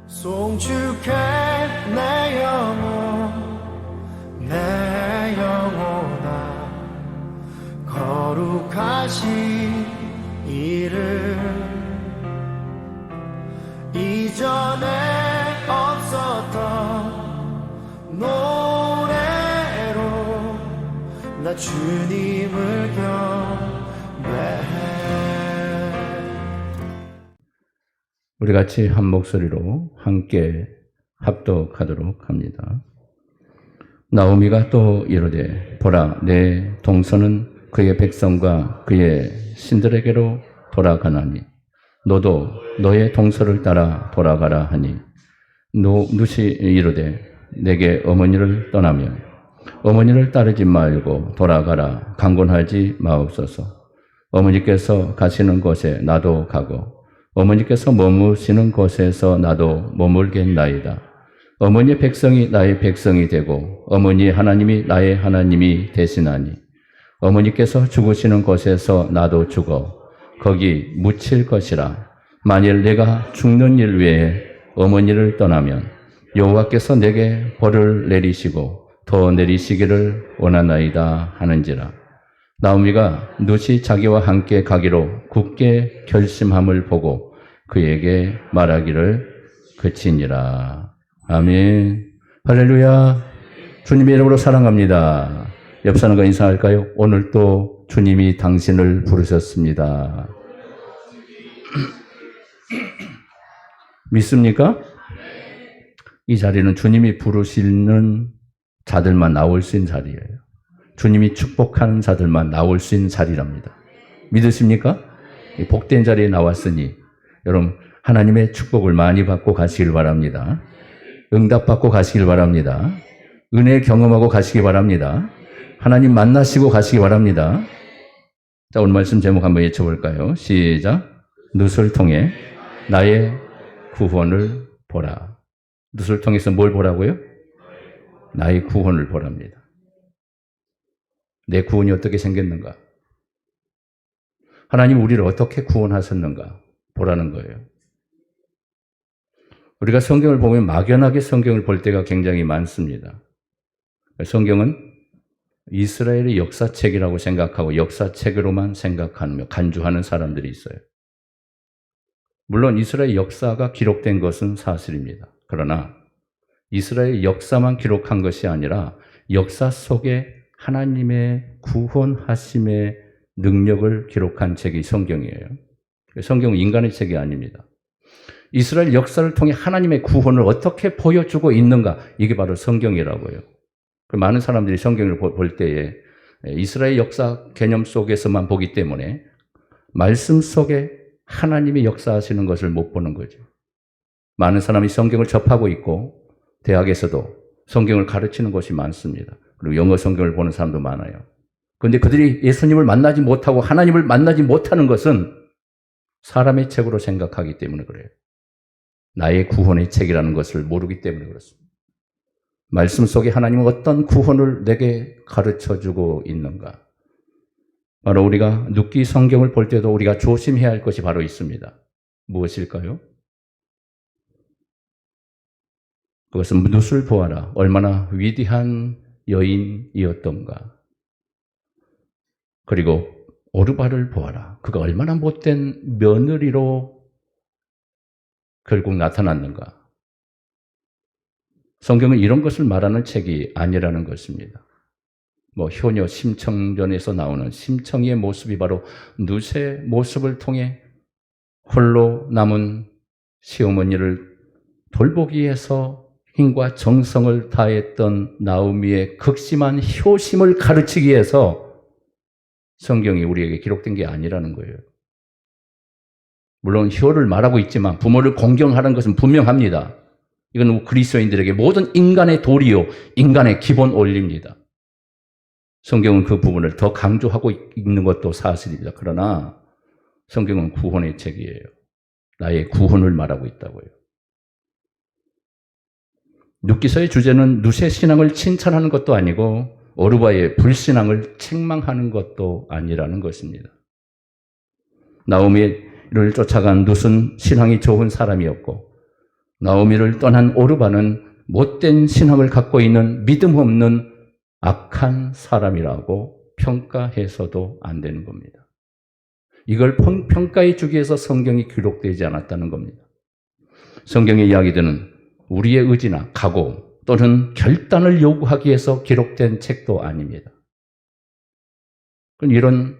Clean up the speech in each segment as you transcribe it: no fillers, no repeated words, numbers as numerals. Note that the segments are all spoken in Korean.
송축해 내 영혼아 거룩하신 이름 이전에 없었던 노래로 나 주님을 경배해. 우리 같이 한 목소리로 함께 합독하도록 합니다. 나오미가 또 이르되 보라 내 동서는 그의 백성과 그의 신들에게로 돌아가나니 너도 너의 동서를 따라 돌아가라 하니 룻이 이르되 내게 어머니를 떠나며 어머니를 따르지 말고 돌아가라 강권하지 마옵소서. 어머니께서 가시는 곳에 나도 가고 어머니께서 머무시는 곳에서 나도 머물겠나이다. 어머니의 백성이 나의 백성이 되고 어머니의 하나님이 나의 하나님이 되시나니 어머니께서 죽으시는 곳에서 나도 죽어 거기 묻힐 것이라. 만일 내가 죽는 일 외에 어머니를 떠나면 여호와께서 내게 벌을 내리시고 더 내리시기를 원하나이다 하는지라. 나오미가 룻이 자기와 함께 가기로 굳게 결심함을 보고 그에게 말하기를 그치니라. 아멘. 할렐루야. 주님의 이름으로 사랑합니다. 옆 사람과 인사할까요? 오늘 또 주님이 당신을 부르셨습니다. 믿습니까? 이 자리는 주님이 부르시는 자들만 나올 수 있는 자리예요. 주님이 축복하는 자들만 나올 수 있는 자리랍니다. 믿으십니까? 복된 자리에 나왔으니 여러분 하나님의 축복을 많이 받고 가시길 바랍니다. 응답받고 가시길 바랍니다. 은혜 경험하고 가시기 바랍니다. 하나님 만나시고 가시기 바랍니다. 자, 오늘 말씀 제목 한번 외쳐볼까요? 시작. 룻을 통해 나의 구원을 보라. 룻을 통해서 뭘 보라고요? 나의 구원을 보랍니다. 내 구원이 어떻게 생겼는가? 하나님 우리를 어떻게 구원하셨는가? 보라는 거예요. 우리가 성경을 보면 막연하게 성경을 볼 때가 굉장히 많습니다. 성경은 이스라엘의 역사책이라고 생각하고 역사책으로만 생각하며 간주하는 사람들이 있어요. 물론 이스라엘 역사가 기록된 것은 사실입니다. 그러나 이스라엘 역사만 기록한 것이 아니라 역사 속에 하나님의 구원하심의 능력을 기록한 책이 성경이에요. 성경은 인간의 책이 아닙니다. 이스라엘 역사를 통해 하나님의 구원을 어떻게 보여주고 있는가, 이게 바로 성경이라고요. 많은 사람들이 성경을 볼 때에 이스라엘 역사 개념 속에서만 보기 때문에 말씀 속에 하나님이 역사하시는 것을 못 보는 거죠. 많은 사람이 성경을 접하고 있고 대학에서도 성경을 가르치는 것이 많습니다. 그리고 영어 성경을 보는 사람도 많아요. 그런데 그들이 예수님을 만나지 못하고 하나님을 만나지 못하는 것은 사람의 책으로 생각하기 때문에 그래요. 나의 구원의 책이라는 것을 모르기 때문에 그렇습니다. 말씀 속에 하나님은 어떤 구원을 내게 가르쳐주고 있는가? 바로 우리가 룻기 성경을 볼 때도 우리가 조심해야 할 것이 바로 있습니다. 무엇일까요? 그것은 룻을 보아라. 얼마나 위대한 여인이었던가. 그리고 오르바를 보아라. 그가 얼마나 못된 며느리로 결국 나타났는가. 성경은 이런 것을 말하는 책이 아니라는 것입니다. 효녀 심청전에서 나오는 심청이의 모습이 바로 룻의 모습을 통해 홀로 남은 시어머니를 돌보기 위해서 힘과 정성을 다했던 나오미의 극심한 효심을 가르치기 위해서 성경이 우리에게 기록된 게 아니라는 거예요. 물론 효를 말하고 있지만 부모를 공경하는 것은 분명합니다. 이건 그리스도인들에게 모든 인간의 도리요, 인간의 기본 원리입니다. 성경은 그 부분을 더 강조하고 있는 것도 사실입니다. 그러나 성경은 구원의 책이에요. 나의 구원을 말하고 있다고요. 룻기서의 주제는 룻의 신앙을 칭찬하는 것도 아니고 오르바의 불신앙을 책망하는 것도 아니라는 것입니다. 나오미를 쫓아간 룻은 신앙이 좋은 사람이었고 나오미를 떠난 오르바는 못된 신앙을 갖고 있는 믿음 없는 악한 사람이라고 평가해서도 안 되는 겁니다. 이걸 평가해 주기 위해서 성경이 기록되지 않았다는 겁니다. 성경의 이야기들은 우리의 의지나 각오 또는 결단을 요구하기 위해서 기록된 책도 아닙니다. 이런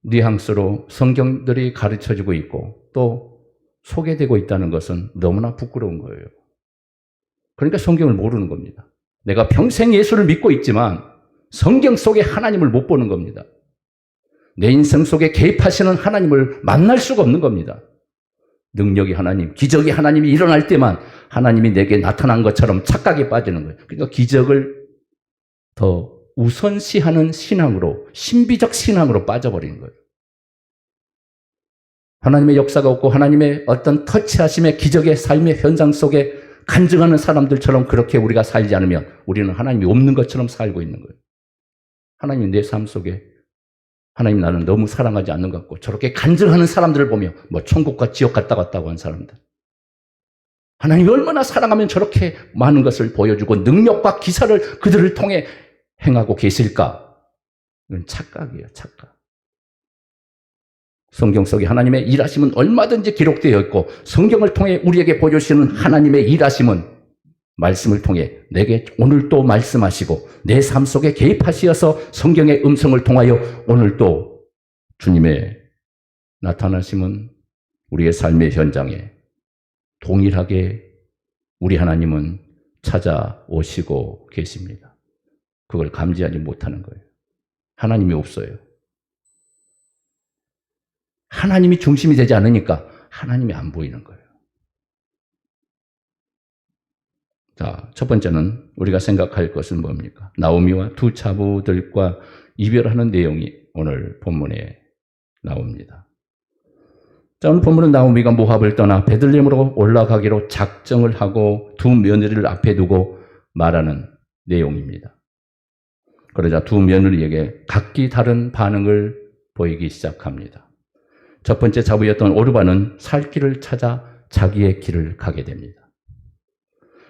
뉘앙스로 성경들이 가르쳐지고 있고 또 소개되고 있다는 것은 너무나 부끄러운 거예요. 그러니까 성경을 모르는 겁니다. 내가 평생 예수를 믿고 있지만 성경 속에 하나님을 못 보는 겁니다. 내 인생 속에 개입하시는 하나님을 만날 수가 없는 겁니다. 능력이 하나님, 기적이 하나님이 일어날 때만 하나님이 내게 나타난 것처럼 착각에 빠지는 거예요. 그러니까 기적을 더 우선시하는 신앙으로, 신비적 신앙으로 빠져버리는 거예요. 하나님의 역사가 없고 하나님의 어떤 터치하심의 기적의 삶의 현장 속에 간증하는 사람들처럼 그렇게 우리가 살지 않으면 우리는 하나님이 없는 것처럼 살고 있는 거예요. 하나님이 내 삶 속에 하나님 나는 너무 사랑하지 않는 것 같고 저렇게 간증하는 사람들을 보며 뭐 천국과 지옥 갔다 왔다고 한 사람들. 하나님이 얼마나 사랑하면 저렇게 많은 것을 보여주고 능력과 기사를 그들을 통해 행하고 계실까? 이건 착각이에요, 착각. 성경 속에 하나님의 일하심은 얼마든지 기록되어 있고 성경을 통해 우리에게 보여주시는 하나님의 일하심은 말씀을 통해 내게 오늘 또 말씀하시고 내 삶 속에 개입하시어서 성경의 음성을 통하여 오늘 또 주님의 나타나심은 우리의 삶의 현장에 동일하게 우리 하나님은 찾아오시고 계십니다. 그걸 감지하지 못하는 거예요. 하나님이 없어요. 하나님이 중심이 되지 않으니까 하나님이 안 보이는 거예요. 자, 첫 번째는 우리가 생각할 것은 뭡니까? 나오미와 두 차부들과 이별하는 내용이 오늘 본문에 나옵니다. 자, 오늘 본문은 나오미가 모압을 떠나 베들레헴으로 올라가기로 작정을 하고 두 며느리를 앞에 두고 말하는 내용입니다. 그러자 두 며느리에게 각기 다른 반응을 보이기 시작합니다. 첫 번째 자부였던 오르바는 살 길을 찾아 자기의 길을 가게 됩니다.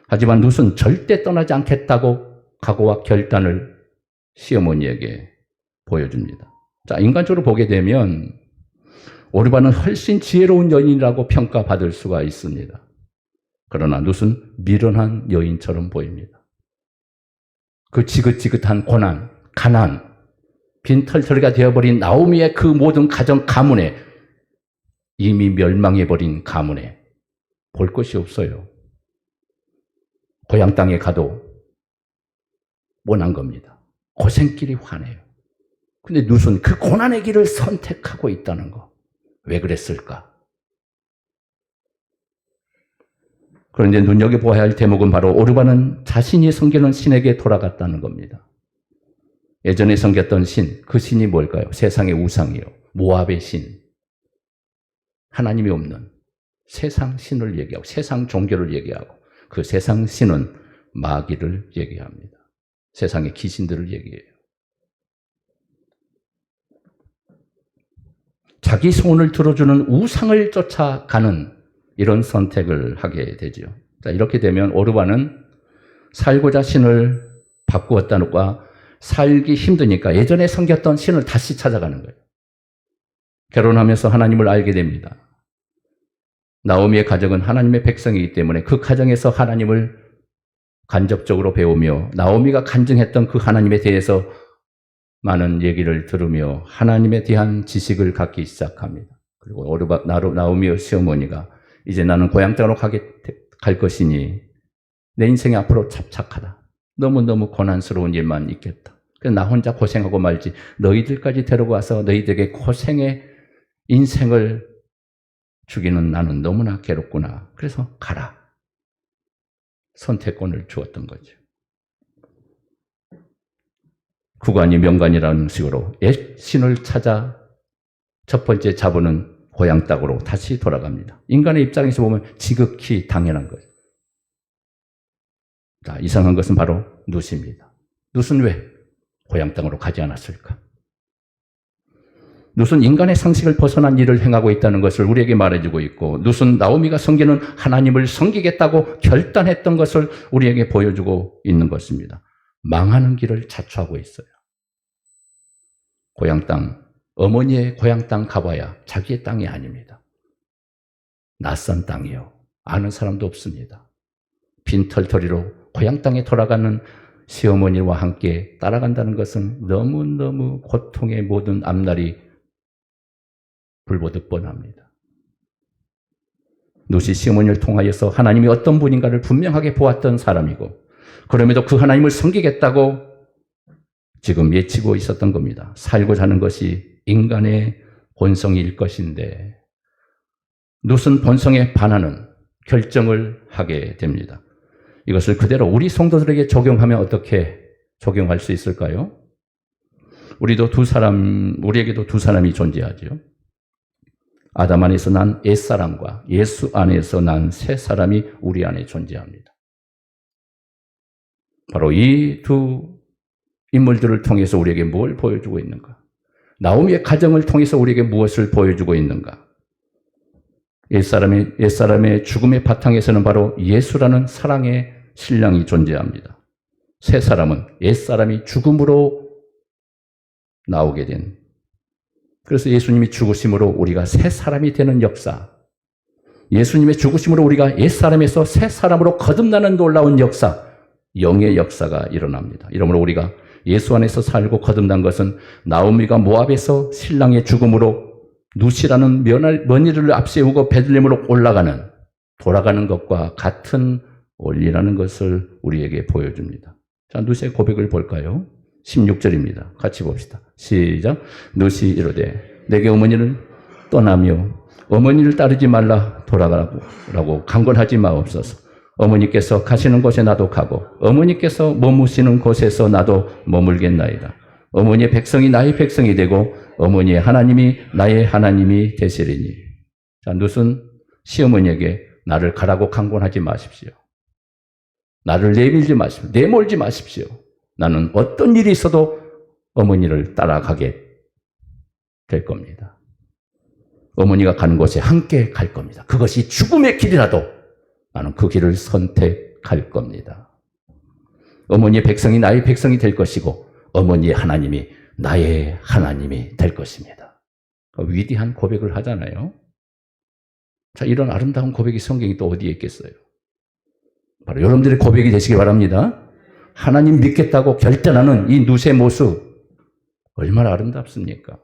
하지만 룻은 절대 떠나지 않겠다고 각오와 결단을 시어머니에게 보여줍니다. 자, 인간적으로 보게 되면 오르바는 훨씬 지혜로운 여인이라고 평가받을 수가 있습니다. 그러나 룻은 미련한 여인처럼 보입니다. 그 지긋지긋한 고난, 가난, 빈털터리가 되어버린 나오미의 그 모든 가정 가문에 이미 멸망해버린 가문에 볼 것이 없어요. 고향 땅에 가도 원한 겁니다. 고생길이 환해요. 근데 룻은 그 고난의 길을 선택하고 있다는 거. 왜 그랬을까? 그런데 눈여겨보아야 할 대목은 바로 오르바는 자신이 섬기는 신에게 돌아갔다는 겁니다. 예전에 섬겼던 신, 그 신이 뭘까요? 세상의 우상이요. 모압의 신. 하나님이 없는 세상 신을 얘기하고 세상 종교를 얘기하고 그 세상 신은 마귀를 얘기합니다. 세상의 귀신들을 얘기해요. 자기 소원을 들어주는 우상을 쫓아가는 이런 선택을 하게 되죠. 자, 이렇게 되면 오르바는 살고자 신을 바꾸었다는 것과 살기 힘드니까 예전에 섬겼던 신을 다시 찾아가는 거예요. 결혼하면서 하나님을 알게 됩니다. 나오미의 가정은 하나님의 백성이기 때문에 그 가정에서 하나님을 간접적으로 배우며 나오미가 간증했던 그 하나님에 대해서 많은 얘기를 들으며 하나님에 대한 지식을 갖기 시작합니다. 그리고 나오미의 시어머니가 이제 나는 고향 땅으로 갈 것이니 내 인생이 앞으로 착착하다. 너무너무 고난스러운 일만 있겠다. 그래서 나 혼자 고생하고 말지 너희들까지 데리고 와서 너희들에게 고생의 인생을 주기는 나는 너무나 괴롭구나. 그래서 가라. 선택권을 주었던 거죠. 구관이 명관이라는 식으로 옛 신을 찾아 첫 번째 자부는 고향 땅으로 다시 돌아갑니다. 인간의 입장에서 보면 지극히 당연한 거예요. 자, 이상한 것은 바로 룻입니다. 룻은 왜 고향 땅으로 가지 않았을까? 룻은 인간의 상식을 벗어난 일을 행하고 있다는 것을 우리에게 말해주고 있고, 룻은 나오미가 섬기는 하나님을 섬기겠다고 결단했던 것을 우리에게 보여주고 있는 것입니다. 망하는 길을 자초하고 있어요. 고향 땅, 어머니의 고향 땅 가봐야 자기의 땅이 아닙니다. 낯선 땅이요. 아는 사람도 없습니다. 빈털터리로 고향 땅에 돌아가는 시어머니와 함께 따라간다는 것은 너무너무 고통의 모든 앞날이 불보듯 뻔합니다. 룻이 시어머니를 통하여서 하나님이 어떤 분인가를 분명하게 보았던 사람이고, 그럼에도 그 하나님을 섬기겠다고 지금 외치고 있었던 겁니다. 살고자 하는 것이 인간의 본성일 것인데, 룻은 본성에 반하는 결정을 하게 됩니다. 이것을 그대로 우리 성도들에게 적용하면 어떻게 적용할 수 있을까요? 우리에게도 두 사람이 존재하죠. 아담 안에서 난 옛사람과 예수 안에서 난 새 사람이 우리 안에 존재합니다. 바로 이 두 인물들을 통해서 우리에게 뭘 보여주고 있는가? 나오미의 가정을 통해서 우리에게 무엇을 보여주고 있는가? 옛사람의 죽음의 바탕에서는 바로 예수라는 사랑의 신랑이 존재합니다. 새 사람은 옛사람이 죽음으로 나오게 된, 그래서 예수님이 죽으심으로 우리가 새 사람이 되는 역사, 예수님의 죽으심으로 우리가 옛사람에서 새 사람으로 거듭나는 놀라운 역사, 영의 역사가 일어납니다. 이러므로 우리가 예수 안에서 살고 거듭난 것은 나오미가 모압에서 신랑의 죽음으로 룻이라는 며느리를 앞세우고 베들레헴으로 돌아가는 것과 같은 원리라는 것을 우리에게 보여줍니다. 자, 룻의 고백을 볼까요? 16절입니다. 같이 봅시다. 시작. 룻이 이르되 내게 어머니를 떠나며 어머니를 따르지 말라 돌아가라고 강권하지 마옵소서. 어머니께서 가시는 곳에 나도 가고 어머니께서 머무시는 곳에서 나도 머물겠나이다. 어머니의 백성이 나의 백성이 되고 어머니의 하나님이 나의 하나님이 되시리니. 자, 룻은 시어머니에게 나를 가라고 강권하지 마십시오. 나를 내몰지 마십시오. 나는 어떤 일이 있어도 어머니를 따라가게 될 겁니다. 어머니가 가는 곳에 함께 갈 겁니다. 그것이 죽음의 길이라도 나는 그 길을 선택할 겁니다. 어머니의 백성이 나의 백성이 될 것이고 어머니의 하나님이 나의 하나님이 될 것입니다. 위대한 고백을 하잖아요. 자, 이런 아름다운 고백이 성경이 또 어디에 있겠어요? 바로 여러분들의 고백이 되시기 바랍니다. 하나님 믿겠다고 결단하는 이 룻의 모습 얼마나 아름답습니까?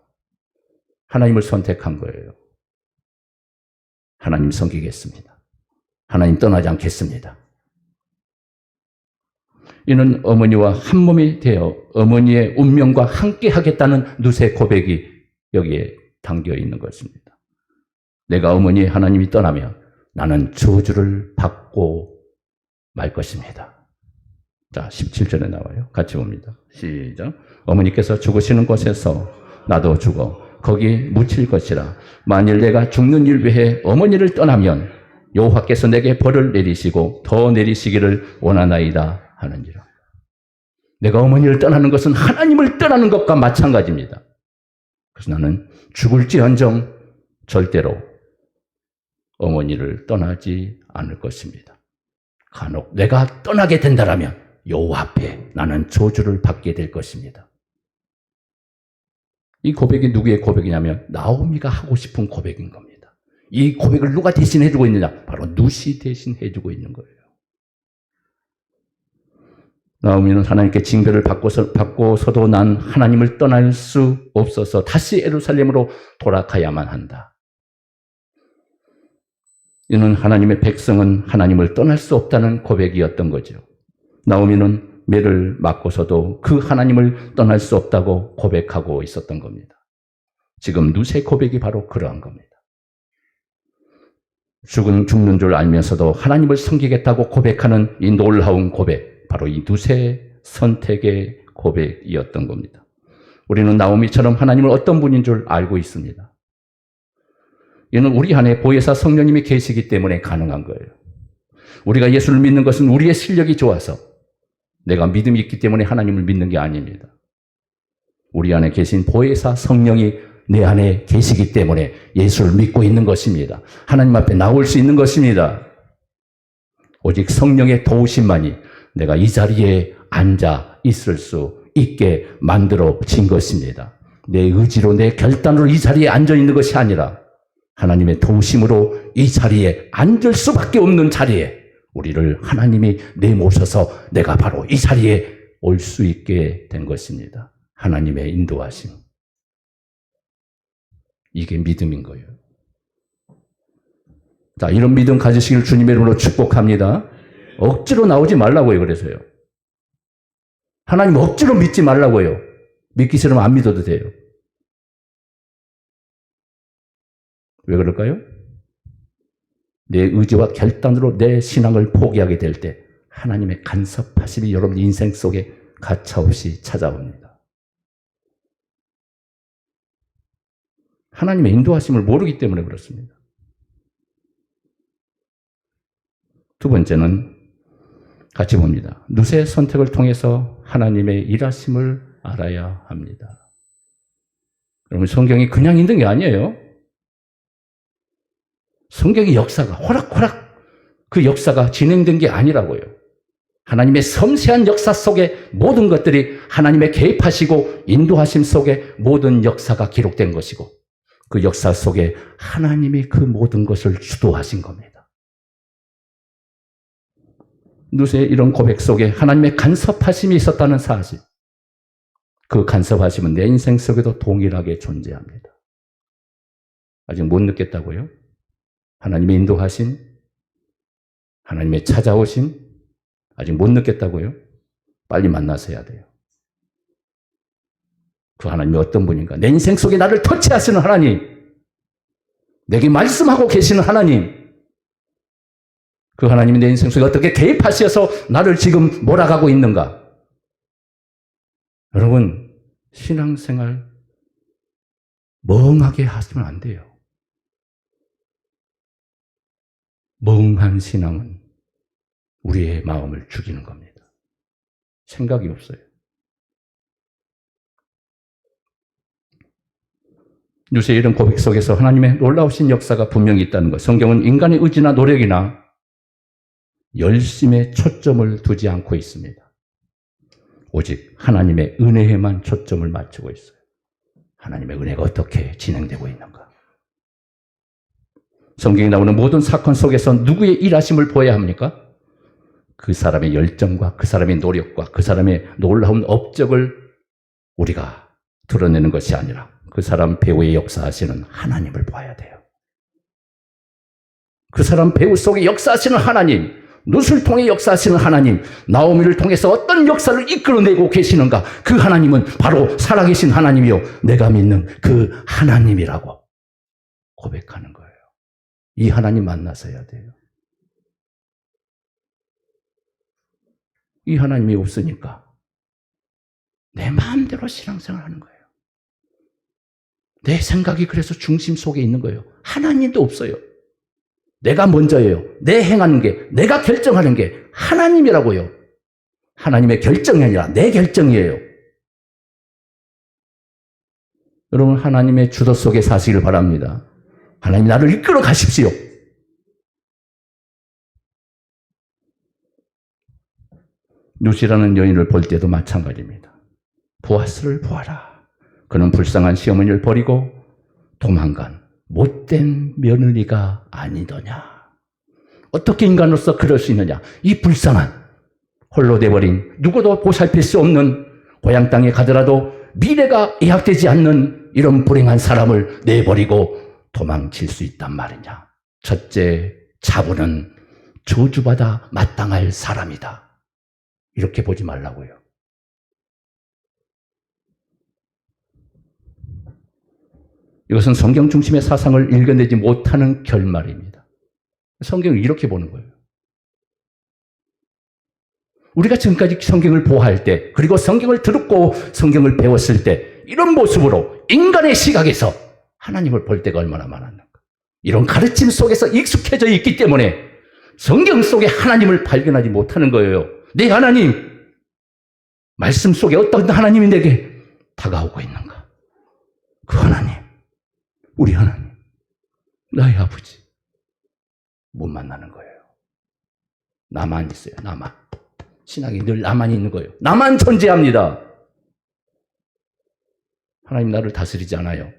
하나님을 선택한 거예요. 하나님 섬기겠습니다. 하나님 떠나지 않겠습니다. 이는 어머니와 한 몸이 되어 어머니의 운명과 함께 하겠다는 룻의 고백이 여기에 담겨 있는 것입니다. 내가 어머니의 하나님이 떠나면 나는 저주를 받고 말 것입니다. 자, 17절에 나와요. 같이 봅니다. 시작. 어머니께서 죽으시는 곳에서 나도 죽어 거기 묻힐 것이라. 만일 내가 죽는 일 외에 어머니를 떠나면 여호와께서 내게 벌을 내리시고 더 내리시기를 원하나이다 하는지라. 내가 어머니를 떠나는 것은 하나님을 떠나는 것과 마찬가지입니다. 그래서 나는 죽을지언정 절대로 어머니를 떠나지 않을 것입니다. 간혹 내가 떠나게 된다라면 여호와 앞에 나는 저주를 받게 될 것입니다. 이 고백이 누구의 고백이냐면 나오미가 하고 싶은 고백인 겁니다. 이 고백을 누가 대신해주고 있느냐? 바로 룻이 대신해주고 있는 거예요. 나오미는 하나님께 징계를 받고서도 난 하나님을 떠날 수 없어서 다시 예루살렘으로 돌아가야만 한다. 이는 하나님의 백성은 하나님을 떠날 수 없다는 고백이었던 거죠. 나오미는 매를 맞고서도 그 하나님을 떠날 수 없다고 고백하고 있었던 겁니다. 지금 룻의 고백이 바로 그러한 겁니다. 죽는 줄 알면서도 하나님을 섬기겠다고 고백하는 이 놀라운 고백, 바로 이 룻의 선택의 고백이었던 겁니다. 우리는 나오미처럼 하나님을 어떤 분인 줄 알고 있습니다. 이는 우리 안에 보혜사 성령님이 계시기 때문에 가능한 거예요. 우리가 예수를 믿는 것은 우리의 실력이 좋아서 내가 믿음이 있기 때문에 하나님을 믿는 게 아닙니다. 우리 안에 계신 보혜사 성령이 내 안에 계시기 때문에 예수를 믿고 있는 것입니다. 하나님 앞에 나올 수 있는 것입니다. 오직 성령의 도우심만이 내가 이 자리에 앉아 있을 수 있게 만들어진 것입니다. 내 의지로 내 결단으로 이 자리에 앉아 있는 것이 아니라 하나님의 도우심으로 이 자리에 앉을 수밖에 없는 자리에 우리를 하나님이 내모셔서 내가 바로 이 자리에 올 수 있게 된 것입니다. 하나님의 인도하심. 이게 믿음인 거예요. 자, 이런 믿음 가지시길 주님의 이름으로 축복합니다. 억지로 나오지 말라고요. 그래서요. 하나님 억지로 믿지 말라고요. 믿기 싫으면 안 믿어도 돼요. 왜 그럴까요? 내 의지와 결단으로 내 신앙을 포기하게 될 때 하나님의 간섭하심이 여러분 인생 속에 가차없이 찾아옵니다. 하나님의 인도하심을 모르기 때문에 그렇습니다. 두 번째는 같이 봅니다. 룻의 선택을 통해서 하나님의 일하심을 알아야 합니다. 여러분 성경이 그냥 있는 게 아니에요. 성경의 역사가 호락호락 그 역사가 진행된 게 아니라고요. 하나님의 섬세한 역사 속에 모든 것들이 하나님의 개입하시고 인도하심 속에 모든 역사가 기록된 것이고 그 역사 속에 하나님이 그 모든 것을 주도하신 겁니다. 룻의 이런 고백 속에 하나님의 간섭하심이 있었다는 사실, 그 간섭하심은 내 인생 속에도 동일하게 존재합니다. 아직 못 느꼈다고요? 하나님의 인도하심, 하나님의 찾아오심, 아직 못 느꼈다고요? 빨리 만나서 해야 돼요. 그 하나님이 어떤 분인가? 내 인생 속에 나를 터치하시는 하나님, 내게 말씀하고 계시는 하나님, 그 하나님이 내 인생 속에 어떻게 개입하셔서 나를 지금 몰아가고 있는가? 여러분, 신앙생활 멍하게 하시면 안 돼요. 멍한 신앙은 우리의 마음을 죽이는 겁니다. 생각이 없어요. 룻의 이런 고백 속에서 하나님의 놀라우신 역사가 분명히 있다는 것. 성경은 인간의 의지나 노력이나 열심에 초점을 두지 않고 있습니다. 오직 하나님의 은혜에만 초점을 맞추고 있어요. 하나님의 은혜가 어떻게 진행되고 있는가. 성경에 나오는 모든 사건 속에서 누구의 일하심을 보아야 합니까? 그 사람의 열정과 그 사람의 노력과 그 사람의 놀라운 업적을 우리가 드러내는 것이 아니라 그 사람 배우의 역사하시는 하나님을 봐야 돼요. 그 사람 배우 속에 역사하시는 하나님, 룻을 통해 역사하시는 하나님, 나오미를 통해서 어떤 역사를 이끌어내고 계시는가, 그 하나님은 바로 살아계신 하나님이요 내가 믿는 그 하나님이라고 고백하는 거예요. 이 하나님 만나서 해야 돼요. 이 하나님이 없으니까 내 마음대로 신앙생활 하는 거예요. 내 생각이 그래서 중심 속에 있는 거예요. 하나님도 없어요. 내가 먼저예요. 내 행하는 게, 내가 결정하는 게 하나님이라고요. 하나님의 결정이 아니라 내 결정이에요. 여러분, 하나님의 주도 속에 사시길 바랍니다. 하나님 나를 이끌어 가십시오. 룻이라는 여인을 볼 때도 마찬가지입니다. 보아스를 보아라. 그는 불쌍한 시어머니를 버리고 도망간 못된 며느리가 아니더냐. 어떻게 인간으로서 그럴 수 있느냐. 이 불쌍한 홀로 돼버린 누구도 보살필 수 없는 고향 땅에 가더라도 미래가 예약되지 않는 이런 불행한 사람을 내버리고 도망칠 수 있단 말이냐. 첫째, 자부는 저주받아 마땅할 사람이다. 이렇게 보지 말라고요. 이것은 성경 중심의 사상을 읽어내지 못하는 결말입니다. 성경을 이렇게 보는 거예요. 우리가 지금까지 성경을 보호할 때, 그리고 성경을 듣고 성경을 배웠을 때 이런 모습으로 인간의 시각에서 하나님을 볼 때가 얼마나 많았는가. 이런 가르침 속에서 익숙해져 있기 때문에 성경 속에 하나님을 발견하지 못하는 거예요. 내 하나님, 말씀 속에 어떤 하나님이 내게 다가오고 있는가. 그 하나님, 우리 하나님, 나의 아버지 못 만나는 거예요. 나만 있어요. 나만. 신앙이 늘 나만 있는 거예요. 나만 존재합니다. 하나님 나를 다스리지 않아요.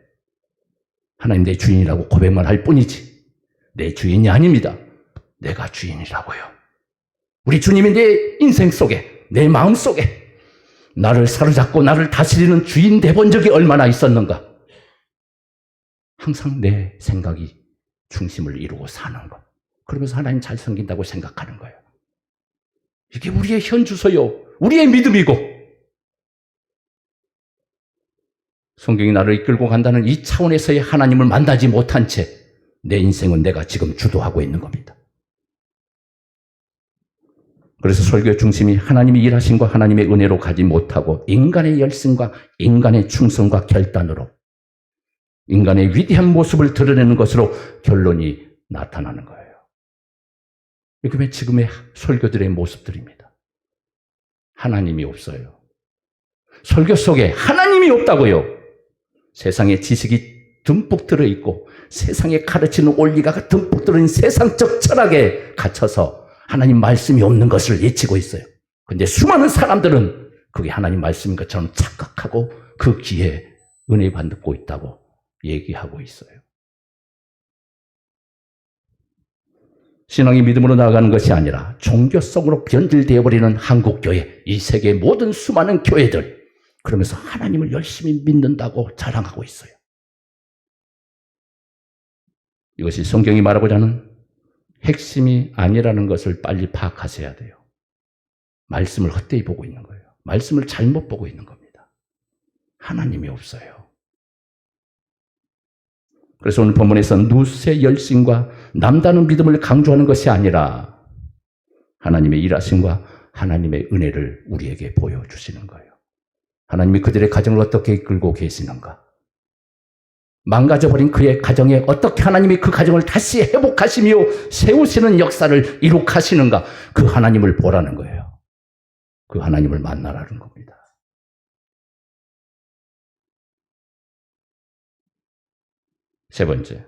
하나님 내 주인이라고 고백만 할 뿐이지 내 주인이 아닙니다. 내가 주인이라고요. 우리 주님이 내 인생 속에, 내 마음 속에 나를 사로잡고 나를 다스리는 주인 돼본 적이 얼마나 있었는가. 항상 내 생각이 중심을 이루고 사는 것. 그러면서 하나님 잘 섬긴다고 생각하는 거예요. 이게 우리의 현주소요. 우리의 믿음이고, 성경이 나를 이끌고 간다는 이 차원에서의 하나님을 만나지 못한 채 내 인생은 내가 지금 주도하고 있는 겁니다. 그래서 설교의 중심이 하나님의 일하심과 하나님의 은혜로 가지 못하고 인간의 열심과 인간의 충성과 결단으로 인간의 위대한 모습을 드러내는 것으로 결론이 나타나는 거예요. 이게 지금의 설교들의 모습들입니다. 하나님이 없어요. 설교 속에 하나님이 없다고요. 세상에 지식이 듬뿍 들어있고 세상에 가르치는 원리가 듬뿍 들어있는 세상적 철학에 갇혀서 하나님 말씀이 없는 것을 예치고 있어요. 그런데 수많은 사람들은 그게 하나님 말씀인 것처럼 착각하고 그 귀에 은혜 받고 있다고 얘기하고 있어요. 신앙이 믿음으로 나아가는 것이 아니라 종교성으로 변질되어 버리는 한국교회, 이 세계의 모든 수많은 교회들, 그러면서 하나님을 열심히 믿는다고 자랑하고 있어요. 이것이 성경이 말하고자 하는 핵심이 아니라는 것을 빨리 파악하셔야 돼요. 말씀을 헛되이 보고 있는 거예요. 말씀을 잘못 보고 있는 겁니다. 하나님이 없어요. 그래서 오늘 본문에서는 누수의 열심과 남다른 믿음을 강조하는 것이 아니라 하나님의 일하심과 하나님의 은혜를 우리에게 보여주시는 거예요. 하나님이 그들의 가정을 어떻게 이끌고 계시는가? 망가져버린 그의 가정에 어떻게 하나님이 그 가정을 다시 회복하시며 세우시는 역사를 이룩하시는가? 그 하나님을 보라는 거예요. 그 하나님을 만나라는 겁니다. 세 번째,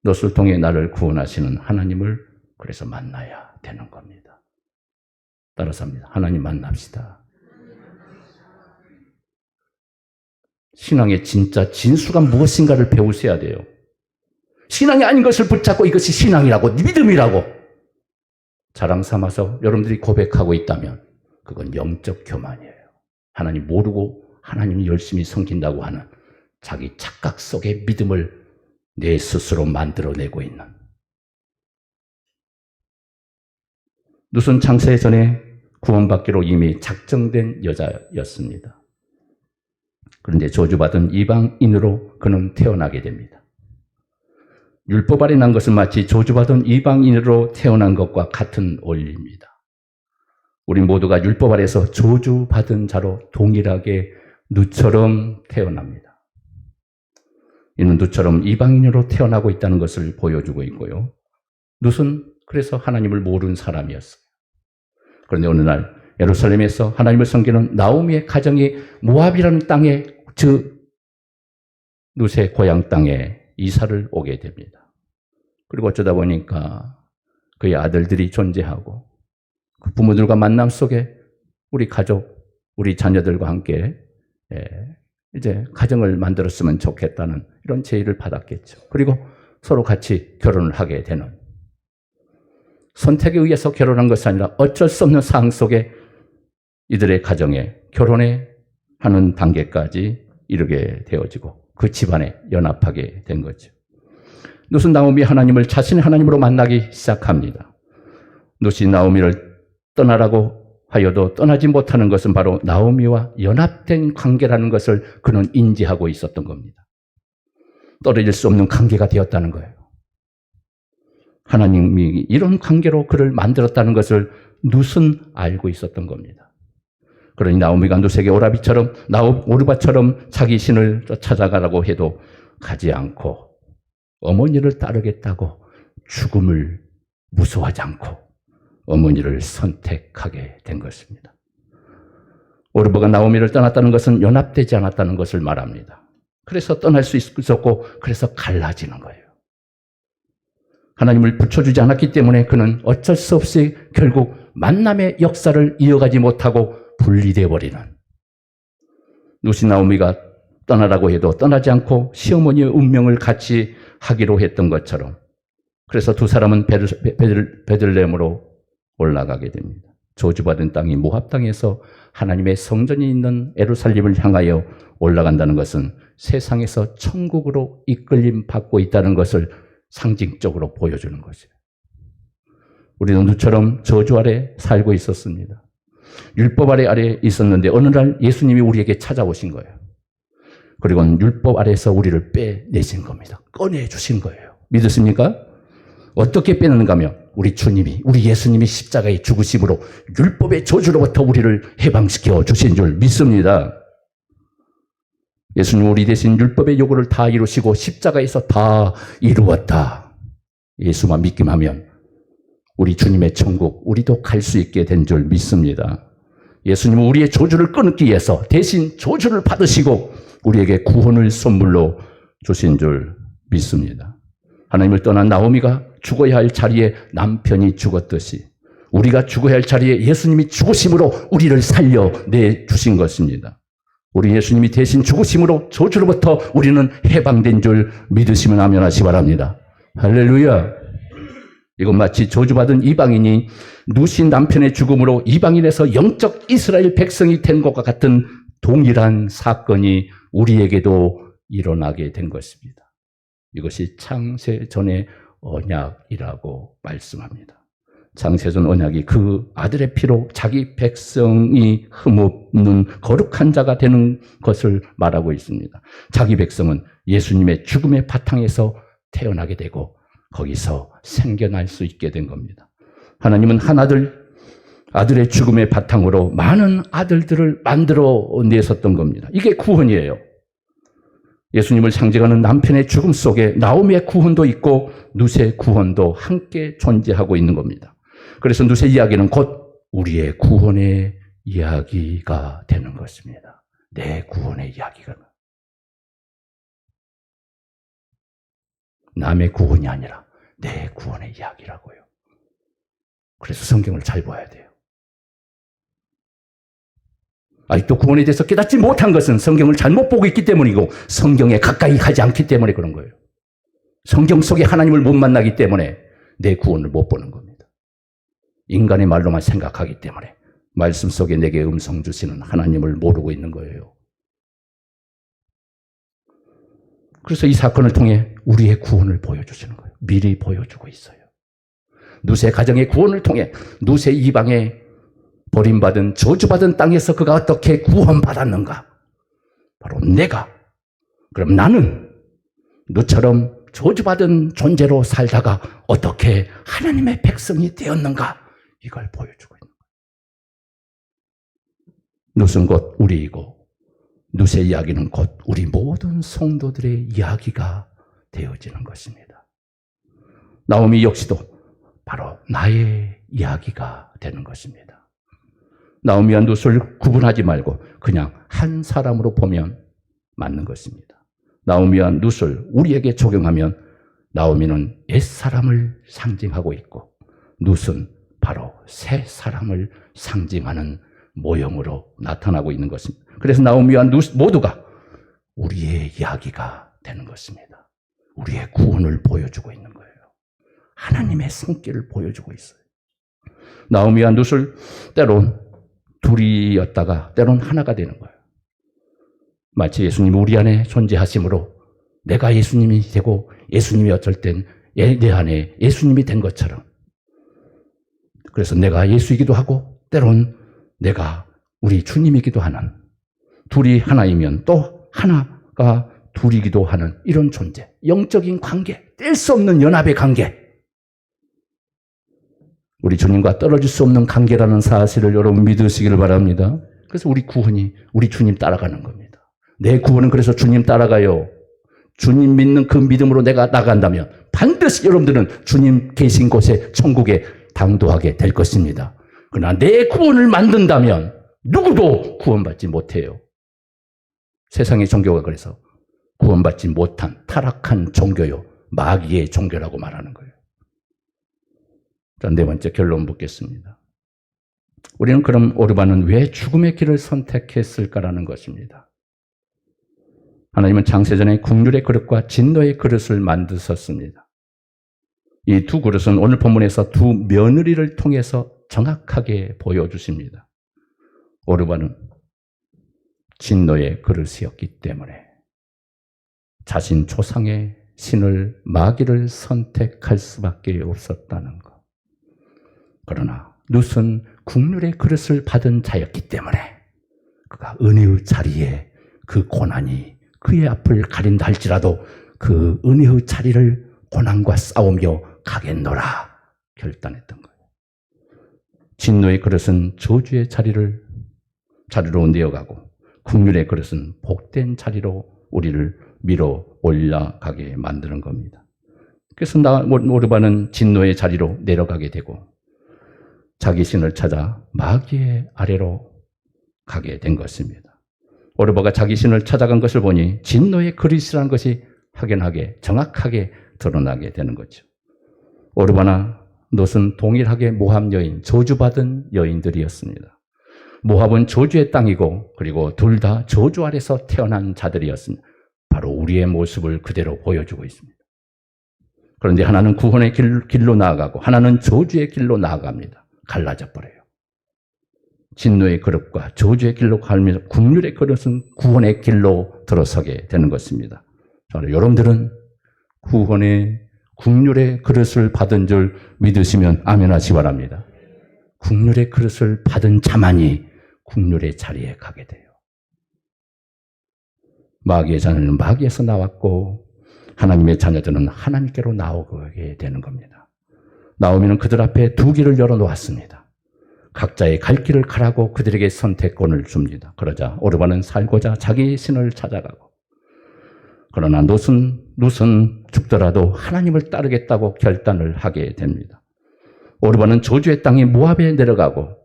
롯을 통해 나를 구원하시는 하나님을 그래서 만나야 되는 겁니다. 따라서 합니다. 하나님 만납시다. 신앙의 진짜 진수가 무엇인가를 배우셔야 돼요. 신앙이 아닌 것을 붙잡고 이것이 신앙이라고, 믿음이라고 자랑 삼아서 여러분들이 고백하고 있다면 그건 영적 교만이에요. 하나님 모르고 하나님 열심히 섬긴다고 하는 자기 착각 속의 믿음을 내 스스로 만들어내고 있는. 룻은 창세 전에 구원받기로 이미 작정된 여자였습니다. 그런데 저주받은 이방인으로 그는 태어나게 됩니다. 율법 아래 난 것은 마치 저주받은 이방인으로 태어난 것과 같은 원리입니다. 우리 모두가 율법 아래서 저주받은 자로 동일하게 룻처럼 태어납니다. 이는 룻처럼 이방인으로 태어나고 있다는 것을 보여주고 있고요. 룻은 그래서 하나님을 모르는 사람이었어요. 그런데 어느 날 예루살렘에서 하나님을 섬기는 나오미의 가정이 모압이라는 땅에, 즉 룻의 고향 땅에 이사를 오게 됩니다. 그리고 어쩌다 보니까 그의 아들들이 존재하고 그 부모들과 만남 속에 우리 가족, 우리 자녀들과 함께 이제 가정을 만들었으면 좋겠다는 이런 제의를 받았겠죠. 그리고 서로 같이 결혼을 하게 되는, 선택에 의해서 결혼한 것이 아니라 어쩔 수 없는 상황 속에 이들의 가정에 결혼에 하는 단계까지 이르게 되어지고 그 집안에 연합하게 된 거죠. 룻은 나오미 하나님을 자신의 하나님으로 만나기 시작합니다. 룻이 나오미를 떠나라고 하여도 떠나지 못하는 것은 바로 나오미와 연합된 관계라는 것을 그는 인지하고 있었던 겁니다. 떨어질 수 없는 관계가 되었다는 거예요. 하나님이 이런 관계로 그를 만들었다는 것을 룻은 알고 있었던 겁니다. 그러니 나오미가 룻에게 오르바처럼 자기 신을 찾아가라고 해도 가지 않고 어머니를 따르겠다고 죽음을 무서워하지 않고 어머니를 선택하게 된 것입니다. 오르바가 나오미를 떠났다는 것은 연합되지 않았다는 것을 말합니다. 그래서 떠날 수 있었고 그래서 갈라지는 거예요. 하나님을 붙여주지 않았기 때문에 그는 어쩔 수 없이 결국 만남의 역사를 이어가지 못하고 분리되어 버리는, 루시 나오미가 떠나라고 해도 떠나지 않고 시어머니의 운명을 같이 하기로 했던 것처럼, 그래서 두 사람은 베들레헴으로 올라가게 됩니다. 저주받은 땅이 모압 땅에서 하나님의 성전이 있는 예루살렘을 향하여 올라간다는 것은 세상에서 천국으로 이끌림 받고 있다는 것을 상징적으로 보여주는 것이에요. 우리는 누처럼 저주 아래 살고 있었습니다. 율법 아래 있었는데 어느 날 예수님이 우리에게 찾아오신 거예요. 그리고 율법 아래에서 우리를 빼내신 겁니다. 꺼내주신 거예요. 믿으십니까? 어떻게 빼내는가 하면 우리 주님이, 우리 예수님이 십자가의 죽으심으로 율법의 저주로부터 우리를 해방시켜 주신 줄 믿습니다. 예수님 우리 대신 율법의 요구를 다 이루시고 십자가에서 다 이루었다. 예수만 믿기만 하면 우리 주님의 천국, 우리도 갈 수 있게 된 줄 믿습니다. 예수님은 우리의 저주를 끊기 위해서 대신 저주를 받으시고 우리에게 구원을 선물로 주신 줄 믿습니다. 하나님을 떠난 나오미가 죽어야 할 자리에 남편이 죽었듯이 우리가 죽어야 할 자리에 예수님이 죽으심으로 우리를 살려내 주신 것입니다. 우리 예수님이 대신 죽으심으로 저주로부터 우리는 해방된 줄 믿으시면 아멘 하시 바랍니다. 할렐루야. 이건 마치 저주받은 이방인이 누신 남편의 죽음으로 이방인에서 영적 이스라엘 백성이 된 것과 같은 동일한 사건이 우리에게도 일어나게 된 것입니다. 이것이 창세전의 언약이라고 말씀합니다. 창세전 언약이 그 아들의 피로 자기 백성이 흠없는 거룩한 자가 되는 것을 말하고 있습니다. 자기 백성은 예수님의 죽음의 바탕에서 태어나게 되고 거기서 생겨날 수 있게 된 겁니다. 하나님은 한 아들의 죽음의 바탕으로 많은 아들들을 만들어 내셨던 겁니다. 이게 구원이에요. 예수님을 상징하는 남편의 죽음 속에 나오미의 구원도 있고 룻의 구원도 함께 존재하고 있는 겁니다. 그래서 룻의 이야기는 곧 우리의 구원의 이야기가 되는 것입니다. 내 구원의 이야기가. 남의 구원이 아니라 내 구원의 이야기라고요. 그래서 성경을 잘 봐야 돼요. 아직도 구원에 대해서 깨닫지 못한 것은 성경을 잘못 보고 있기 때문이고 성경에 가까이 가지 않기 때문에 그런 거예요. 성경 속에 하나님을 못 만나기 때문에 내 구원을 못 보는 겁니다. 인간의 말로만 생각하기 때문에 말씀 속에 내게 음성 주시는 하나님을 모르고 있는 거예요. 그래서 이 사건을 통해 우리의 구원을 보여주시는 거예요. 미리 보여주고 있어요. 룻의 가정의 구원을 통해 룻의 이방의 버림받은 저주받은 땅에서 그가 어떻게 구원받았는가? 바로 내가, 그럼 나는 룻처럼 저주받은 존재로 살다가 어떻게 하나님의 백성이 되었는가? 이걸 보여주고 있는 거예요. 룻은 곧 우리이고 룻의 이야기는 곧 우리 모든 성도들의 이야기가 되어지는 것입니다. 나오미 역시도 바로 나의 이야기가 되는 것입니다. 나오미와 룻을 구분하지 말고 그냥 한 사람으로 보면 맞는 것입니다. 나오미와 룻을 우리에게 적용하면 나오미는 옛사람을 상징하고 있고 룻은 바로 새 사람을 상징하는 모형으로 나타나고 있는 것입니다. 그래서 나오미와 룻 모두가 우리의 이야기가 되는 것입니다. 우리의 구원을 보여주고 있는 거예요. 하나님의 손길을 보여주고 있어요. 나오미와 룻을 때론 둘이었다가 때론 하나가 되는 거예요. 마치 예수님이 우리 안에 존재하심으로 내가 예수님이 되고 예수님이 어쩔 땐 내 안에 예수님이 된 것처럼, 그래서 내가 예수이기도 하고 때론 내가 우리 주님이기도 하는, 둘이 하나이면 또 하나가 둘이기도 하는 이런 존재, 영적인 관계, 뗄 수 없는 연합의 관계, 우리 주님과 떨어질 수 없는 관계라는 사실을 여러분 믿으시기를 바랍니다. 그래서 우리 구원이 우리 주님 따라가는 겁니다. 내 구원은 그래서 주님 따라가요. 주님 믿는 그 믿음으로 내가 나간다면 반드시 여러분들은 주님 계신 곳에 천국에 당도하게 될 것입니다. 그러나 내 구원을 만든다면 누구도 구원받지 못해요. 세상의 종교가 그래서 구원받지 못한 타락한 종교요. 마귀의 종교라고 말하는 거예요. 자, 네 번째 결론 묻겠습니다. 우리는 그럼 오르반은 왜 죽음의 길을 선택했을까라는 것입니다. 하나님은 창세전에 국률의 그릇과 진노의 그릇을 만드셨습니다. 이 두 그릇은 오늘 본문에서 두 며느리를 통해서 정확하게 보여주십니다. 오르반은 진노의 그릇이었기 때문에 자신 조상의 신을 마귀를 선택할 수밖에 없었다는 것. 그러나 룻은 국률의 그릇을 받은 자였기 때문에 그가 은혜의 자리에 그 고난이 그의 앞을 가린다 할지라도 그 은혜의 자리를 고난과 싸우며 가겠노라 결단했던 거예요. 진노의 그릇은 저주의 자리로 내어가고 국률의 그릇은 복된 자리로 우리를 밀어 올라가게 만드는 겁니다. 그래서 오르반은 진노의 자리로 내려가게 되고 자기 신을 찾아 마귀의 아래로 가게 된 것입니다. 오르바가 자기 신을 찾아간 것을 보니 진노의 그릇이라는 것이 확연하게 정확하게 드러나게 되는 거죠. 오르바나 롯은 동일하게 모압 여인, 저주받은 여인들이었습니다. 모압은 저주의 땅이고 그리고 둘 다 저주 아래서 태어난 자들이었습니다. 바로 우리의 모습을 그대로 보여주고 있습니다. 그런데 하나는 구원의 길로 나아가고 하나는 저주의 길로 나아갑니다. 갈라져 버려요. 진노의 그릇과 저주의 길로 가면서 국률의 그릇은 구원의 길로 들어서게 되는 것입니다. 여러분들은 구원의 국률의 그릇을 받은 줄 믿으시면 아멘 하시기 바랍니다. 국률의 그릇을 받은 자만이 국률의 자리에 가게 돼요. 마귀의 자녀는 마귀에서 나왔고 하나님의 자녀들은 하나님께로 나오게 되는 겁니다. 나오면 그들 앞에 두 길을 열어놓았습니다. 각자의 갈 길을 가라고 그들에게 선택권을 줍니다. 그러자 오르반은 살고자 자기 신을 찾아가고 그러나 룻은 죽더라도 하나님을 따르겠다고 결단을 하게 됩니다. 오르반은 저주의 땅인 모압에 내려가고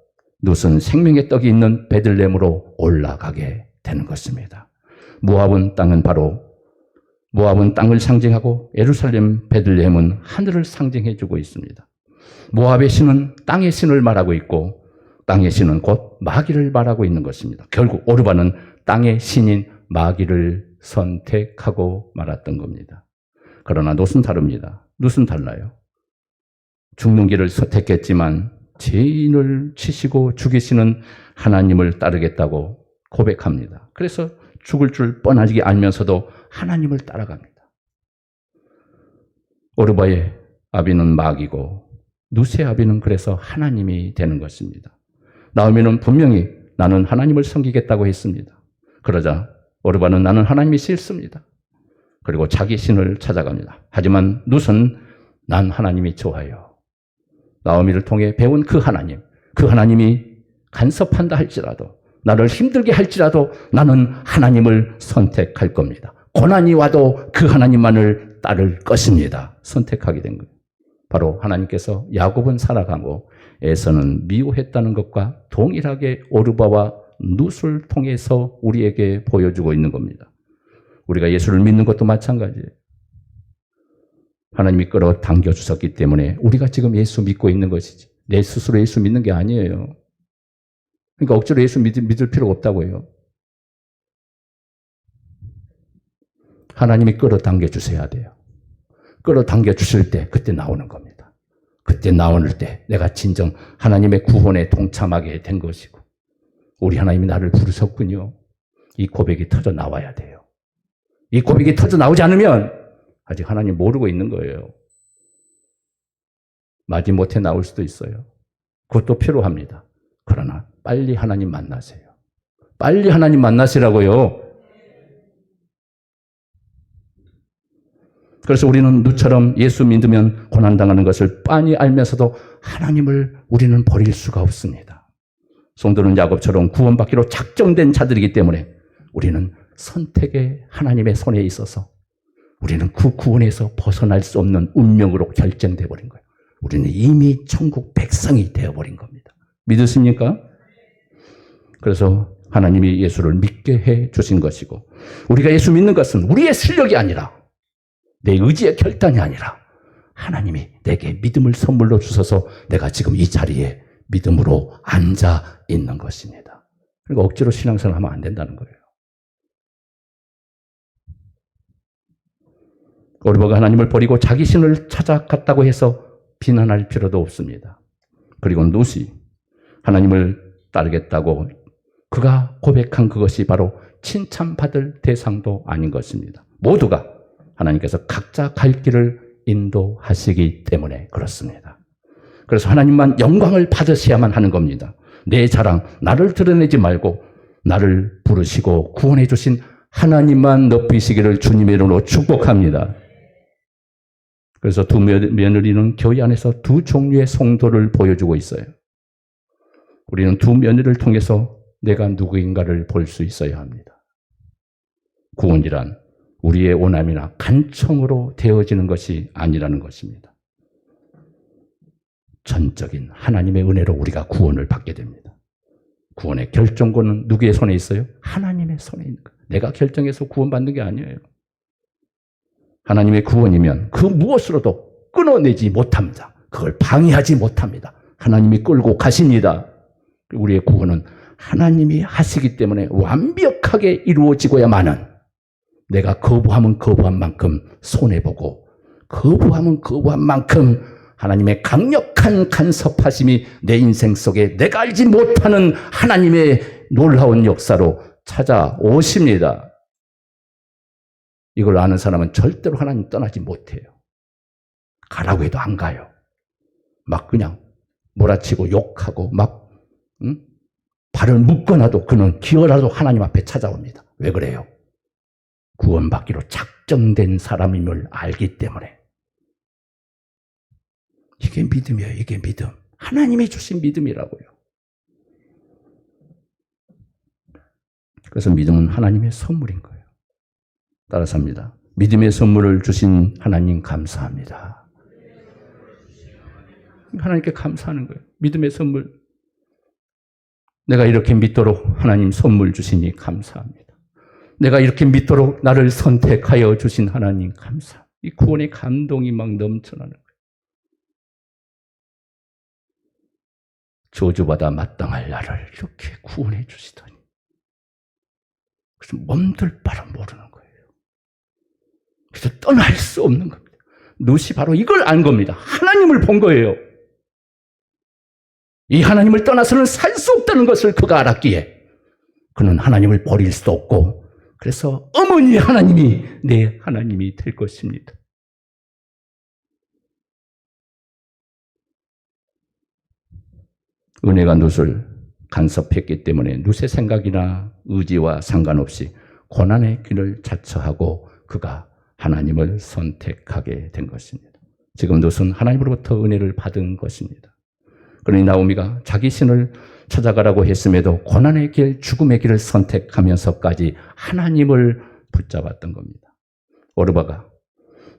룻은 생명의 떡이 있는 베들레헴으로 올라가게 되는 것입니다. 모압은 땅을 상징하고 예루살렘 베들레헴은 하늘을 상징해 주고 있습니다. 모압의 신은 땅의 신을 말하고 있고 땅의 신은 곧 마귀를 말하고 있는 것입니다. 결국 오르반은 땅의 신인 마귀를 선택하고 말았던 겁니다. 그러나 롯은 다릅니다. 롯은 달라요. 죽는 길을 선택했지만 죄인을 치시고 죽이시는 하나님을 따르겠다고 고백합니다. 그래서 죽을 줄 뻔하게 알면서도 하나님을 따라갑니다. 오르바의 아비는 마귀고 룻의 아비는 그래서 하나님이 되는 것입니다. 나오미는 분명히 나는 하나님을 섬기겠다고 했습니다. 그러자 오르바는 나는 하나님이 싫습니다. 그리고 자기 신을 찾아갑니다. 하지만 룻은 난 하나님이 좋아요. 나오미를 통해 배운 그 하나님이 간섭한다 할지라도 나를 힘들게 할지라도 나는 하나님을 선택할 겁니다. 고난이 와도 그 하나님만을 따를 것입니다. 선택하게 된 거예요. 바로 하나님께서 야곱은 살아가고 에서는 미워했다는 것과 동일하게 오르바와 룻을 통해서 우리에게 보여주고 있는 겁니다. 우리가 예수를 믿는 것도 마찬가지예요. 하나님이 끌어당겨 주셨기 때문에 우리가 지금 예수 믿고 있는 것이지 내 스스로 예수 믿는 게 아니에요. 그러니까 억지로 예수 믿을 필요가 없다고요. 하나님이 끌어당겨 주셔야 돼요. 끌어당겨 주실 때 그때 나오는 겁니다. 그때 나오는 때 내가 진정 하나님의 구원에 동참하게 된 것이고 우리 하나님이 나를 부르셨군요. 이 고백이 터져 나와야 돼요. 이 고백이 터져 나오지 않으면 아직 하나님 모르고 있는 거예요. 마지못해 나올 수도 있어요. 그것도 필요합니다. 그러나 빨리 하나님 만나세요. 빨리 하나님 만나시라고요. 그래서 우리는 룻처럼 예수 믿으면 고난당하는 것을 빤히 알면서도 하나님을 우리는 버릴 수가 없습니다. 성도는 야곱처럼 구원받기로 작정된 자들이기 때문에 우리는 선택의 하나님의 손에 있어서 우리는 그 구원에서 벗어날 수 없는 운명으로 결정돼 버린 거예요. 우리는 이미 천국 백성이 되어버린 겁니다. 믿으십니까? 그래서 하나님이 예수를 믿게 해 주신 것이고, 우리가 예수 믿는 것은 우리의 실력이 아니라 내 의지의 결단이 아니라 하나님이 내게 믿음을 선물로 주셔서 내가 지금 이 자리에 믿음으로 앉아 있는 것입니다. 그러니까 억지로 신앙생활 하면 안 된다는 거예요. 오르바가 하나님을 버리고 자기 신을 찾아갔다고 해서 비난할 필요도 없습니다. 그리고 룻이 하나님을 따르겠다고 그가 고백한 그것이 바로 칭찬받을 대상도 아닌 것입니다. 모두가 하나님께서 각자 갈 길을 인도하시기 때문에 그렇습니다. 그래서 하나님만 영광을 받으셔야만 하는 겁니다. 내 자랑, 나를 드러내지 말고 나를 부르시고 구원해 주신 하나님만 높이시기를 주님의 이름으로 축복합니다. 그래서 두 며느리는 교회 안에서 두 종류의 성도를 보여주고 있어요. 우리는 두 며느리를 통해서 내가 누구인가를 볼 수 있어야 합니다. 구원이란 우리의 오남이나 간청으로 되어지는 것이 아니라는 것입니다. 전적인 하나님의 은혜로 우리가 구원을 받게 됩니다. 구원의 결정권은 누구의 손에 있어요? 하나님의 손에 있는 거예요. 내가 결정해서 구원받는 게 아니에요. 하나님의 구원이면 그 무엇으로도 끊어내지 못합니다. 그걸 방해하지 못합니다. 하나님이 끌고 가십니다. 우리의 구원은 하나님이 하시기 때문에 완벽하게 이루어지고야만은 내가 거부하면 거부한 만큼 손해보고 거부하면 거부한 만큼 하나님의 강력한 간섭하심이 내 인생 속에 내가 알지 못하는 하나님의 놀라운 역사로 찾아오십니다. 이걸 아는 사람은 절대로 하나님 떠나지 못해요. 가라고 해도 안 가요. 막 그냥 몰아치고 욕하고 막 발을 묶어놔도 그는 기어라도 하나님 앞에 찾아옵니다. 왜 그래요? 구원받기로 작정된 사람임을 알기 때문에. 이게 믿음이에요. 이게 믿음. 하나님이 주신 믿음이라고요. 그래서 믿음은 하나님의 선물인 거예요. 따라서 합니다. 믿음의 선물을 주신 하나님 감사합니다. 하나님께 감사하는 거예요. 믿음의 선물. 내가 이렇게 믿도록 하나님 선물 주시니 감사합니다. 내가 이렇게 믿도록 나를 선택하여 주신 하나님 감사합니다. 이 구원의 감동이 막 넘쳐나는 거예요. 저주받아 마땅할 나를 이렇게 구원해 주시다니. 그래서 몸둘 바를 모르는 거예요. 그래서 떠날 수 없는 겁니다. 룻이 바로 이걸 안 겁니다. 하나님을 본 거예요. 이 하나님을 떠나서는 살 수 없다는 것을 그가 알았기에 그는 하나님을 버릴 수 없고 그래서 어머니 하나님이 내 하나님이 될 것입니다. 은혜가 룻을 간섭했기 때문에 룻의 생각이나 의지와 상관없이 고난의 길을 자처하고 그가 하나님을 선택하게 된 것입니다. 지금 룻은 하나님으로부터 은혜를 받은 것입니다. 그러니 나오미가 자기 신을 찾아가라고 했음에도 고난의 길, 죽음의 길을 선택하면서까지 하나님을 붙잡았던 겁니다. 오르바가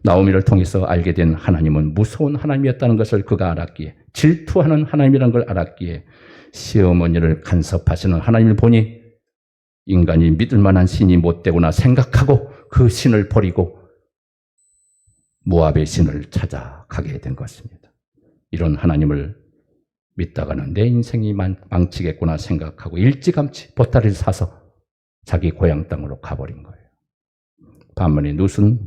나오미를 통해서 알게 된 하나님은 무서운 하나님이었다는 것을 그가 알았기에, 질투하는 하나님이라는 걸 알았기에 시어머니를 간섭하시는 하나님을 보니 인간이 믿을 만한 신이 못 되구나 생각하고 그 신을 버리고 모압의 신을 찾아가게 된 것입니다. 이런 하나님을 믿다가는 내 인생이 망치겠구나 생각하고 일찌감치 보따리를 사서 자기 고향 땅으로 가버린 거예요. 반면에 룻은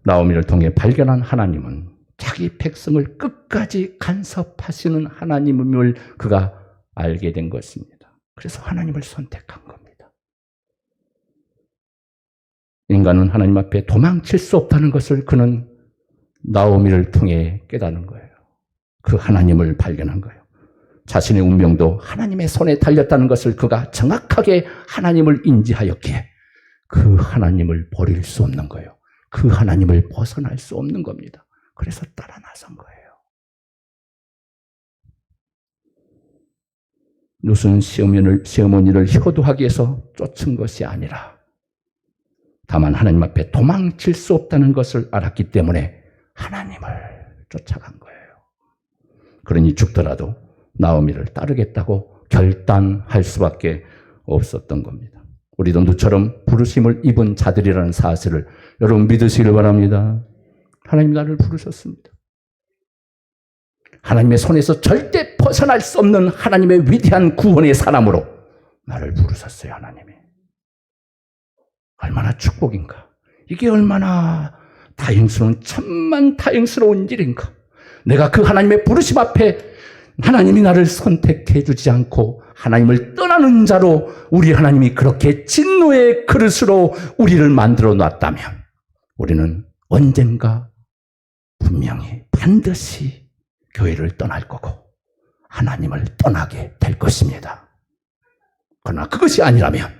나오미를 통해 발견한 하나님은 자기 백성을 끝까지 간섭하시는 하나님임을 그가 알게 된 것입니다. 그래서 하나님을 선택한 겁니다. 인간은 하나님 앞에 도망칠 수 없다는 것을 그는 나오미를 통해 깨닫는 거예요. 그 하나님을 발견한 거예요. 자신의 운명도 하나님의 손에 달렸다는 것을 그가 정확하게 하나님을 인지하였기에 그 하나님을 버릴 수 없는 거예요. 그 하나님을 벗어날 수 없는 겁니다. 그래서 따라 나선 거예요. 룻은 시어머니를 효도하기 위해서 쫓은 것이 아니라 다만 하나님 앞에 도망칠 수 없다는 것을 알았기 때문에 하나님을 쫓아간 거예요. 그러니 죽더라도 나오미를 따르겠다고 결단할 수밖에 없었던 겁니다. 우리도 누처럼 부르심을 입은 자들이라는 사실을 여러분 믿으시길 바랍니다. 하나님 나를 부르셨습니다. 하나님의 손에서 절대 벗어날 수 없는 하나님의 위대한 구원의 사람으로 나를 부르셨어요. 하나님이. 얼마나 축복인가. 이게 얼마나 다행스러운, 천만 다행스러운 일인가. 내가 그 하나님의 부르심 앞에 하나님이 나를 선택해 주지 않고 하나님을 떠나는 자로 우리 하나님이 그렇게 진노의 그릇으로 우리를 만들어 놨다면 우리는 언젠가 분명히 반드시 교회를 떠날 거고 하나님을 떠나게 될 것입니다. 그러나 그것이 아니라면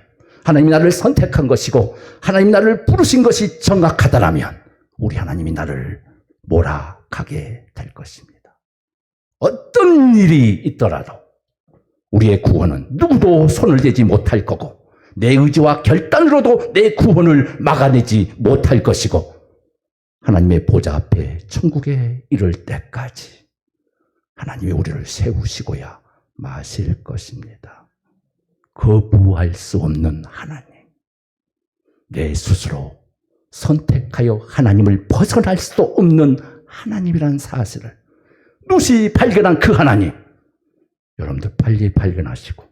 하나님이 나를 선택한 것이고 하나님 나를 부르신 것이 정확하다라면 우리 하나님이 나를 몰아가게 될 것입니다. 어떤 일이 있더라도 우리의 구원은 누구도 손을 대지 못할 거고 내 의지와 결단으로도 내 구원을 막아내지 못할 것이고 하나님의 보좌 앞에 천국에 이를 때까지 하나님이 우리를 세우시고야 마실 것입니다. 거부할 수 없는 하나님, 내 스스로 선택하여 하나님을 벗어날 수도 없는 하나님이라는 사실을 누시 발견한 그 하나님, 여러분들 빨리 발견하시고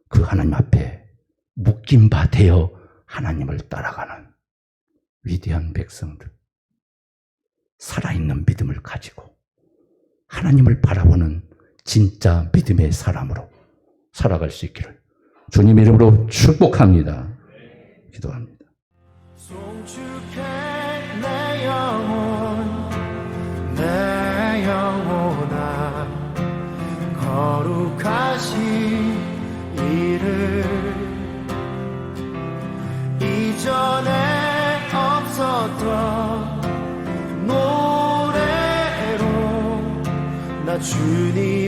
그 하나님 앞에 묶인 바 되어 하나님을 따라가는 위대한 백성들, 살아있는 믿음을 가지고 하나님을 바라보는 진짜 믿음의 사람으로 살아갈 수 있기를 주님 이름으로 축복합니다. 기도합니다. 송축해 내 영혼 내 영혼아 거룩하신 이름 이전에 없었던 노래로 나 주님